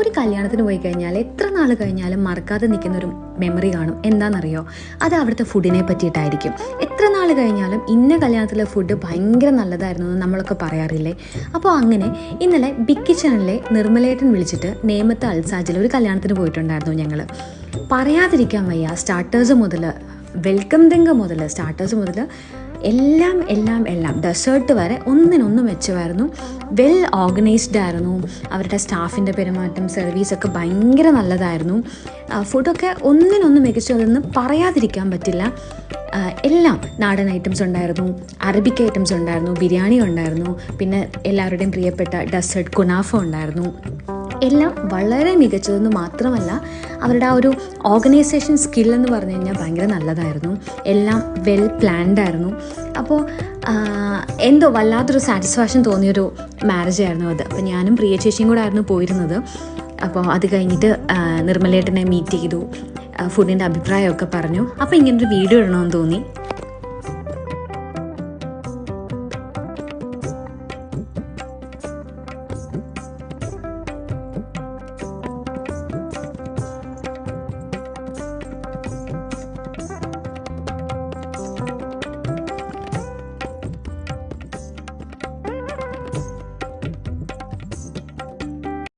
ഒരു കല്യാണത്തിന് പോയി കഴിഞ്ഞാൽ എത്ര നാൾ കഴിഞ്ഞാലും മറക്കാതെ നിൽക്കുന്നൊരു മെമ്മറി കാണും. എന്താണെന്നറിയോ? അത് അവിടുത്തെ ഫുഡിനെ പറ്റിയിട്ടായിരിക്കും. എത്ര നാൾ കഴിഞ്ഞാലും ഇന്ന കല്യാണത്തിലെ ഫുഡ് ഭയങ്കര നല്ലതായിരുന്നു എന്ന് നമ്മളൊക്കെ പറയാറില്ലേ? അപ്പോൾ അങ്ങനെ ഇന്നലെ ബിഗ് കിച്ചണിലെ നിർമ്മലേട്ടൻ വിളിച്ചിട്ട് നേമത്തെ അൽസാജിൽ ഒരു കല്യാണത്തിന് പോയിട്ടുണ്ടായിരുന്നു ഞങ്ങൾ. പറയാതിരിക്കാൻ വയ്യ. സ്റ്റാർട്ടേഴ്സ് മുതൽ, വെൽക്കം ഡ്രിങ്ക് മുതൽ, സ്റ്റാർട്ടേഴ്സ് മുതൽ എല്ലാം ഡെസേർട്ട് വരെ ഒന്നിനൊന്നും മെച്ചമായിരുന്നു. വെൽ ഓർഗനൈസ്ഡ് ആയിരുന്നു. അവരുടെ സ്റ്റാഫിൻ്റെ പെരുമാറ്റം, സർവീസൊക്കെ ഭയങ്കര നല്ലതായിരുന്നു. ഫുഡൊക്കെ ഒന്നിനൊന്നും മികച്ചതെന്ന് പറയാതിരിക്കാൻ പറ്റില്ല. എല്ലാം നാടൻ ഐറ്റംസ് ഉണ്ടായിരുന്നു, അറബിക് ഐറ്റംസ് ഉണ്ടായിരുന്നു, ബിരിയാണി ഉണ്ടായിരുന്നു, പിന്നെ എല്ലാവരുടെയും പ്രിയപ്പെട്ട ഡെസേർട്ട് കുനാഫ ഉണ്ടായിരുന്നു. എല്ലാം വളരെ മികച്ചതെന്ന് മാത്രമല്ല, അവരുടെ ആ ഒരു ഓർഗനൈസേഷൻ സ്കില്ലെന്ന് പറഞ്ഞു കഴിഞ്ഞാൽ ഭയങ്കര നല്ലതായിരുന്നു. എല്ലാം വെൽ പ്ലാൻഡ് ആയിരുന്നു. അപ്പോൾ എന്തോ വല്ലാത്തൊരു സാറ്റിസ്ഫാക്ഷൻ തോന്നിയൊരു മാരേജ് ആയിരുന്നു അത്. അപ്പോൾ ഞാനും പ്രിയ ചേച്ചിയും കൂടെ ആയിരുന്നു പോയിരുന്നത്. അപ്പോൾ അത് കഴിഞ്ഞിട്ട് നിർമ്മലേട്ടനെ മീറ്റ് ചെയ്തു, ഫുഡിൻ്റെ അഭിപ്രായമൊക്കെ പറഞ്ഞു. അപ്പോൾ ഇങ്ങനൊരു വീഡിയോ ഇടണമെന്ന് തോന്നി.